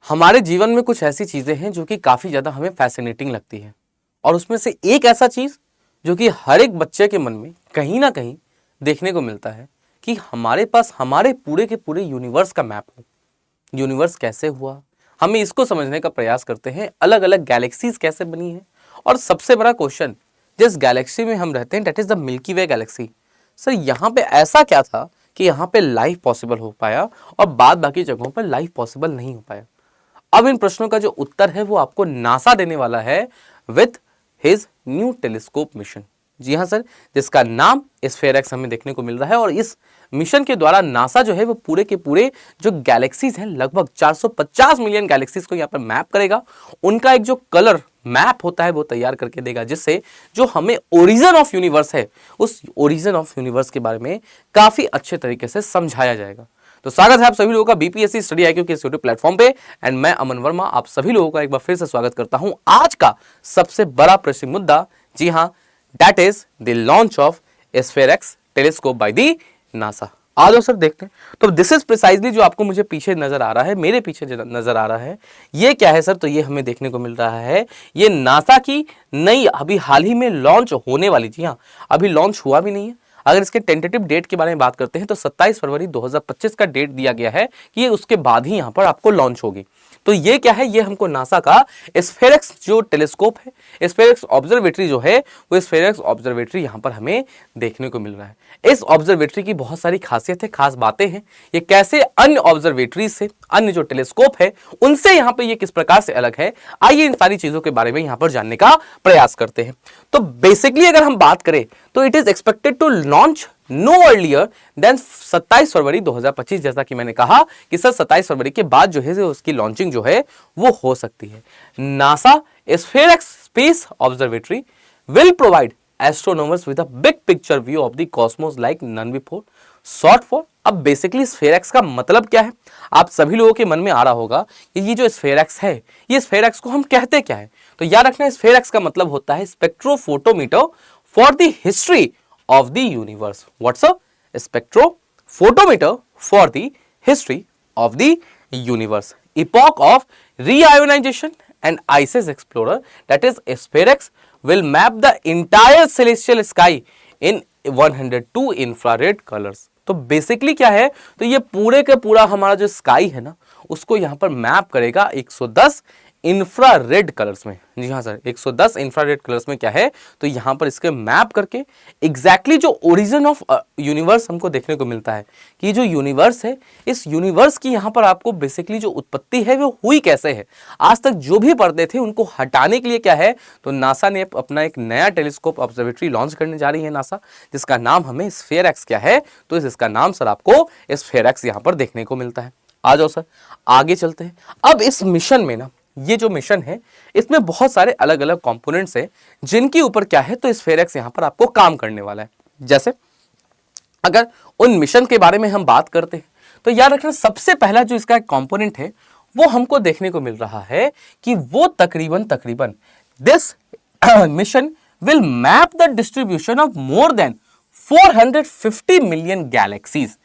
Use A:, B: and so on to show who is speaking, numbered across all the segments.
A: हमारे जीवन में कुछ ऐसी चीजें हैं जो कि काफी ज्यादा हमें फैसिनेटिंग लगती है और उसमें से एक ऐसा चीज जो कि हर एक बच्चे के मन में कहीं ना कहीं देखने को मिलता है कि हमारे पास हमारे पूरे के पूरे यूनिवर्स का मैप हो। यूनिवर्स कैसे हुआ, हमें इसको समझने का प्रयास करते हैं। अलग अलग गैलेक्सीज कैसे बनी है और सबसे बड़ा क्वेश्चन, जिस गैलेक्सी में हम रहते हैं that is the milky way Galaxy, sir यहाँ पे ऐसा क्या था कि यहाँ पे लाइफ पॉसिबल हो पाया और बाद बाकी जगहों पर लाइफ पॉसिबल नहीं हो पाया। अब इन प्रश्नों का जो उत्तर है वो आपको नासा देने वाला है with his new telescope mission. जी हाँ सर, जिसका नाम स्फेयर-एक्स हमें देखने को मिल रहा है और इस मिशन के द्वारा नासा जो है वो पूरे के पूरे जो गैलेक्सीज हैं लगभग 450 मिलियन गैलेक्सीज को यहाँ पर मैप करेगा। उनका एक जो कलर मैप होता है वो तैयार करके देगा, जिससे जो हमें ओरिजिन ऑफ यूनिवर्स है उस ओरिजिन ऑफ यूनिवर्स के बारे में काफी अच्छे तरीके से समझाया जाएगा। तो स्वागत है आप सभी लोगों का बीपीएससी स्टडी आईक्यू के इस यूट्यूब प्लेटफॉर्म पे एंड मैं अमन वर्मा आप सभी लोगों का एक बार फिर से स्वागत करता हूं। आज का सबसे बड़ा प्रश्न मुद्दा, जी हां, that is the launch of SPHEREx telescope by the NASA. आ जाओ सर देखते हैं। तो दिस इज प्रिसाइजली जो आपको मुझे पीछे नजर आ रहा है, मेरे पीछे नजर आ रहा है, ये क्या है सर? तो ये हमें देखने को मिल रहा है ये नासा की नई अभी हाल ही में लॉन्च होने वाली, जी हाँ अभी लॉन्च हुआ भी नहीं है। अगर इसके टेंटेटिव डेट के बारे में बात करते हैं तो 27 फरवरी 2025 का डेट दिया गया है कि ये उसके बाद ही यहां पर आपको लॉन्च होगी। तो ये क्या है? ये हमको नासा का स्फेयर-एक्स जो टेलीस्कोप है, स्फेयर-एक्स ऑब्जर्वेटरी जो है, वो स्फेयर-एक्स ऑब्जर्वेटरी यहां पर हमें देखने को मिल रहा है। इस ऑब्जर्वेटरी की बहुत सारी खासियत है, खास बातें हैं। ये कैसे अन्य ऑब्जर्वेटरी से, अन्य जो टेलीस्कोप है उनसे यहाँ पे ये किस प्रकार से अलग है, आइए इन सारी चीजों के बारे में यहाँ पर जानने का प्रयास करते हैं। तो बेसिकली अगर हम बात करें तो it is expected to launch no earlier than 27 February 2025। जैसा कि मैंने कहा कि सर 27 फरवरी के बाद जो है उसकी लॉन्चिंग जो है वो हो सकती है। NASA SPHEREx space observatory will provide astronomers with a big picture view of the cosmos like none before. Short for, अब बेसिकली स्फेयर-एक्स का मतलब क्या है आप सभी लोगों के मन में आ रहा होगा कि ये जो स्फेयर-एक्स है, ये स्फेयर-एक्स को हम कहते क्या है? तो याद रखना स्फेयर-एक्स का मतलब होता है spectrophotometer for the history of the universe. What's a spectrophotometer for the history of the universe? Epoch of reionization and ICES explorer, that is SpaceX, will map the entire celestial sky in 102 infrared colors. तो basically क्या है? तो ये पूरे के पूरा हमारा जो स्काई है ना उसको यहां पर मैप करेगा 110 इंफ्रारेड कलर्स में। जी हाँ सर, 110 इंफ्रारेड कलर्स में क्या है? तो यहां पर इसके मैप करके एग्जैक्टली जो ओरिजिन ऑफ यूनिवर्स हमको देखने को मिलता है कि जो यूनिवर्स है, इस यूनिवर्स की यहां पर आपको बेसिकली जो उत्पत्ति है वो हुई कैसे है, आज तक जो भी पर्दे थे उनको हटाने के लिए क्या है, तो नासा ने अपना एक नया टेलीस्कोप ऑब्जर्वेटरी लॉन्च करने जा रही है नासा, जिसका नाम हमें स्फेयर-एक्स क्या है, तो इसका नाम सर आपको स्फेयर-एक्स यहां पर देखने को मिलता है। आ जाओ सर आगे चलते हैं। अब इस मिशन में ना, ये जो मिशन है इसमें बहुत सारे अलग अलग कंपोनेंट्स हैं जिनके ऊपर क्या है, तो स्फेयर-एक्स यहां पर आपको काम करने वाला है। जैसे अगर उन मिशन के बारे में हम बात करते हैं तो याद रखना सबसे पहला जो इसका एक कंपोनेंट है वो हमको देखने को मिल रहा है कि वो तकरीबन this mission will map the distribution of more than 450 million galaxies.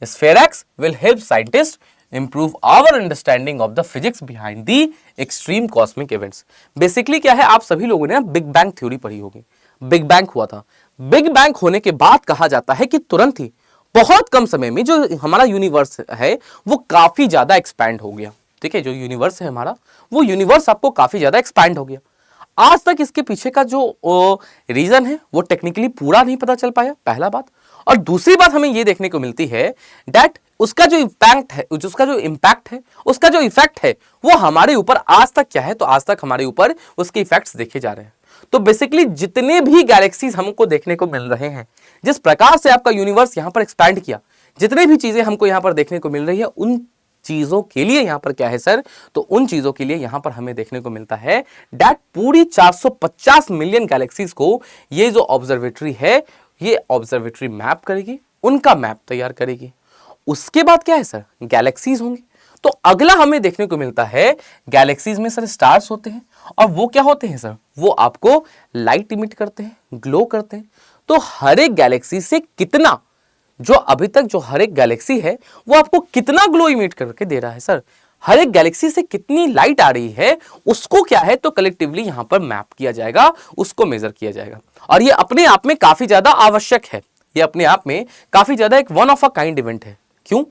A: Sphere-x will help scientist improve our understanding of the physics behind the extreme cosmic events। Basically क्या है, आप सभी लोगों ने बिग बैंग थ्योरी पढ़ी होगी। बिग बैंग हुआ था, बिग बैंग होने के बाद कहा जाता है कि तुरंत ही बहुत कम समय में जो हमारा यूनिवर्स है वो काफी ज्यादा एक्सपैंड हो गया। ठीक है, जो यूनिवर्स है हमारा वो यूनिवर्स आपको काफी ज्यादा एक्सपैंड हो गया। आज तक इसके पीछे का जो रीजन है वो टेक्निकली पूरा नहीं पता चल पाया, पहला बात। और दूसरी बात हमें ये देखने को मिलती है दैट उसका जो इम्पैक्ट है, उसका जो इफेक्ट है वो हमारे ऊपर आज तक क्या है, तो आज तक हमारे ऊपर उसके इफेक्ट्स देखे जा रहे हैं। तो बेसिकली जितने भी गैलेक्सीज हमको देखने को मिल रहे हैं, जिस प्रकार से आपका यूनिवर्स यहां पर एक्सपैंड किया, जितने भी चीजें हमको यहां पर देखने को मिल रही है, उन चीजों के लिए यहां पर क्या है सर, तो उन चीजों के लिए यहां पर हमें देखने को मिलता है दैट पूरी 450 मिलियन गैलेक्सीज को ये जो ऑब्जर्वेटरी है, ये ऑब्जर्वेटरी मैप करेगी, उनका मैप तैयार करेगी। उसके बाद क्या है सर, गैलेक्सीज होंगी। तो अगला हमें देखने को मिलता है गैलेक्सीज में सर स्टार्स होते हैं, और वो क्या होते हैं सर, वो आपको लाइट इमिट करते हैं, ग्लो करते हैं। तो हर एक गैलेक्सी से कितना, जो अभी तक जो हर एक गैलेक्सी है वो आपको कितना ग्लो इमिट करके दे रहा है सर, हर एक गैलेक्सी से कितनी लाइट आ रही है उसको क्या है तो कलेक्टिवली यहां पर मैप किया जाएगा, उसको मेजर किया जाएगा। और ये अपने आप में काफी ज्यादा आवश्यक है, ये अपने आप में काफी ज्यादा एक one of a kind event है। क्यों?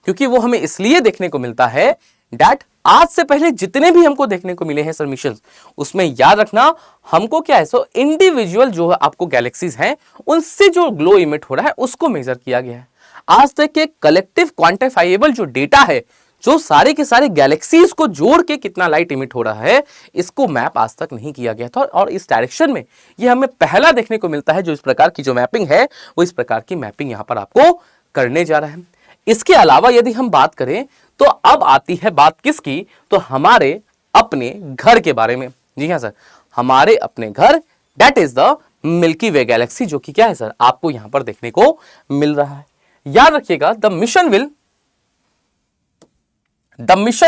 A: क्योंकि वो हमें इसलिए देखने को मिलता है दैट आज से पहले जितने भी हमको देखने को मिले हैं सर मिशंस, उसमें याद रखना हमको क्या है सो इंडिविजुअल जो आपको गैलेक्सीज हैं उनसे जो ग्लो इमिट हो रहा है उसको मेजर किया गया है। आज तक के कलेक्टिव क्वांटिफाइएबल जो डेटा है, जो सारे के सारे गैलेक्सीज को जोड़ के कितना लाइट इमिट हो रहा है, इसको मैप आज तक नहीं किया गया था। और इस डायरेक्शन में ये हमें पहला देखने को मिलता है, जो इस प्रकार की जो मैपिंग है वो इस प्रकार की मैपिंग यहां पर आपको करने जा रहा है। इसके अलावा यदि हम बात करें तो अब आती है बात किसकी, तो हमारे अपने घर के बारे में। जी हाँ सर, हमारे अपने घर, that is the milky way Galaxy, जो कि क्या है सर आपको यहां पर देखने को मिल रहा है। याद रखिएगा the mission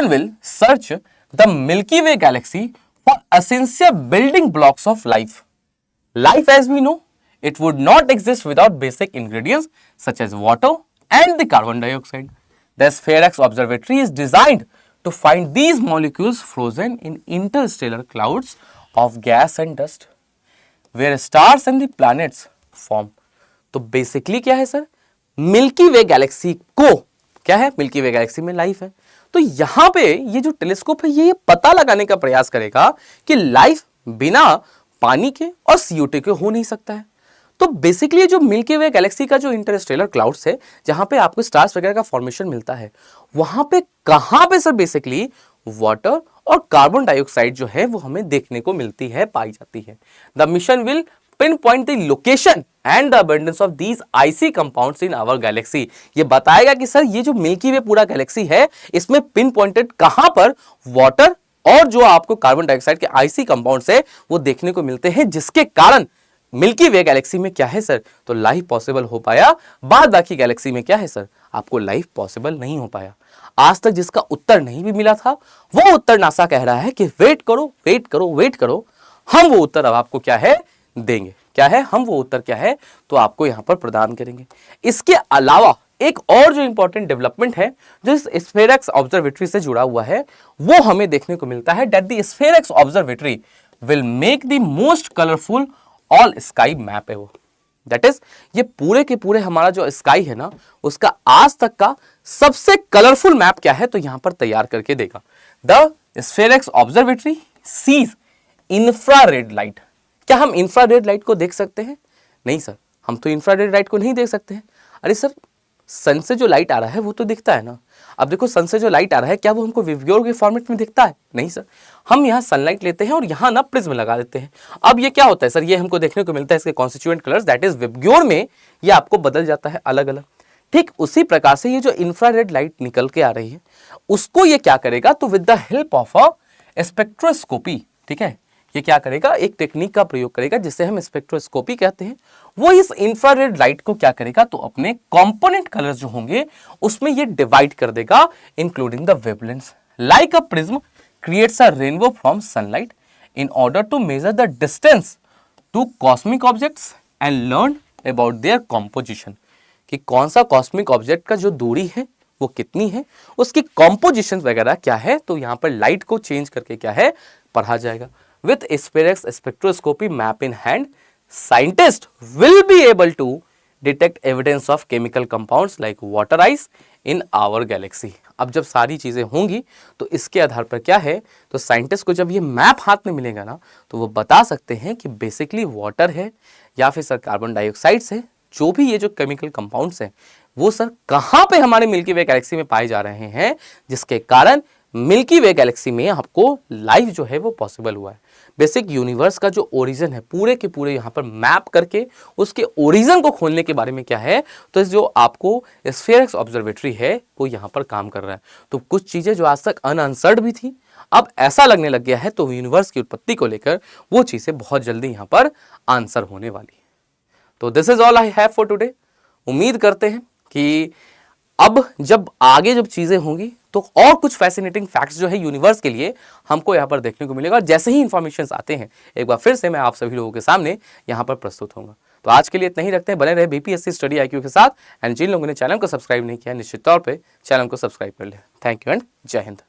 A: will search the milky way Galaxy for essential building blocks of life. Life as we know, it would not exist without basic ingredients such as water and the carbon dioxide. The SphereX Observatory is designed to find these molecules frozen in interstellar clouds of gas and dust, where stars and the planets form. तो basically क्या है sir, milky वे Galaxy को क्या है, milky वे Galaxy में life है। तो यहां पे ये जो टेलीस्कोप है ये पता लगाने का प्रयास करेगा कि लाइफ बिना पानी के और CO2 के हो नहीं सकता है। तो बेसिकली जो मिल्की वे गैलेक्सी का जो इंटरस्टेलर क्लाउड्स है, जहां पे आपको स्टार्स वगैरह का फॉर्मेशन मिलता है, वहां पे कहां पे सर बेसिकली वाटर और कार्बन डाइऑक्साइड जो है वो हमें देखने को मिलती है, पाई जाती है। The mission will pinpoint the location and the abundance of these icy compounds in our galaxy। ये बताएगा कि सर ये जो मिल्की वे पूरा गैलेक्सी है इसमें पिन पॉइंटेड कहां पर वाटर और जो आपको कार्बन डाइऑक्साइड के आईसी कंपाउंड्स है वो देखने को मिलते हैं, जिसके कारण मिल्की वे गैलेक्सी में क्या है सर तो लाइफ पॉसिबल हो पाया। बाद बाकी गैलेक्सी में क्या है सर, आपको लाइफ पॉसिबल नहीं हो पाया। आज तक जिसका उत्तर नहीं भी मिला था वो उत्तर नासा कह रहा है कि वेट करो वेट करो वेट करो, हम वो उत्तर अब आपको क्या है देंगे। क्या है, हम वो उत्तर क्या है तो आपको यहां पर प्रदान करेंगे। इसके अलावा एक और जो इंपॉर्टेंट डेवलपमेंट है जो इस स्फेरेक्स ऑब्जर्वेटरी से जुड़ा हुआ है वो हमें देखने को मिलता है, that the SPHEREx observatory will make the most colourful all sky map है वो। दैट इज ये पूरे के पूरे हमारा जो स्काई है ना उसका आज तक का सबसे कलरफुल मैप क्या है तो यहां पर तैयार करके देगा। The SPHEREx observatory sees infrared light. क्या हम इंफ्रारेड लाइट को देख सकते हैं? नहीं सर, हम तो इंफ्रारेड लाइट को नहीं देख सकते हैं। अरे सर, सन से जो लाइट आ रहा है वो तो दिखता है ना। अब देखो सन से जो लाइट आ रहा है क्या वो हमको विवग्योर के फॉर्मेट में दिखता है? नहीं सर, हम यहाँ सनलाइट लेते हैं और यहाँ ना प्रिज्म लगा देते हैं। अब ये क्या होता है सर, ये हमको देखने को मिलता है इसके कॉन्स्टिट्यूएंट कलर्स, दैट इज विवग्योर में ये आपको बदल जाता है अलग अलग। ठीक उसी प्रकार से ये जो इंफ्रारेड लाइट निकल के आ रही है उसको ये क्या करेगा तो with the help of a spectroscopy, ठीक है, ये क्या करेगा एक टेक्निक का प्रयोग करेगा जिसे हम स्पेक्ट्रोस्कोपी कहते हैं। वो इस इंफ्रारेड लाइट को क्या करेगा तो अपने कंपोनेंट कलर्स जो होंगे उसमें ये डिवाइड कर देगा including the wavelengths. Like a prism creates a rainbow from sunlight in order to measure the distance to cosmic objects and learn about their composition, कि कौन सा कॉस्मिक ऑब्जेक्ट का जो दूरी है वो कितनी है, उसकी कॉम्पोजिशन वगैरह क्या है, तो यहां पर लाइट को चेंज करके क्या है पढ़ा जाएगा। With SPHEREX spectroscopy map in hand, scientists will be able to detect evidence of chemical compounds like water ice in our galaxy। अब जब सारी चीजें होंगी तो इसके आधार पर क्या है तो साइंटिस्ट को जब ये मैप हाथ में मिलेगा ना तो वो बता सकते हैं कि बेसिकली वाटर है या फिर सर कार्बन डाइऑक्साइड है, जो भी ये जो केमिकल कंपाउंड्स हैं वो सर कहाँ पे हमारे मिल्की वे गैलेक्सी में पाए जा रहे हैं, जिसके कारण मिल्की वे गैलेक्सी में आपको लाइफ जो है वो पॉसिबल हुआ है। बेसिक यूनिवर्स का जो ओरिजिन है पूरे के पूरे यहाँ पर मैप करके उसके ओरिजिन को खोलने के बारे में क्या है तो जो आपको स्फेरेक्स ऑब्जर्वेटरी है वो यहाँ पर काम कर रहा है। तो कुछ चीजें जो आज तक अनआंसर्ड भी थी अब ऐसा लगने लग गया है तो यूनिवर्स की उत्पत्ति को लेकर वो चीजें बहुत जल्दी यहाँ पर आंसर होने वाली है। तो this is all I have for today. उम्मीद करते हैं कि अब जब आगे जब चीजें होंगी तो और कुछ फैसिनेटिंग फैक्ट्स जो है यूनिवर्स के लिए हमको यहाँ पर देखने को मिलेगा। और जैसे ही इंफॉर्मेशन आते हैं एक बार फिर से मैं आप सभी लोगों के सामने यहाँ पर प्रस्तुत होऊंगा। तो आज के लिए इतना ही रखते हैं, बने रहे बीपीएससी स्टडी IQ के साथ। एंड जिन लोगों ने चैनल को सब्सक्राइब नहीं किया निश्चित तौर पर चैनल को सब्सक्राइब कर लिया। थैंक यू एंड जय हिंद।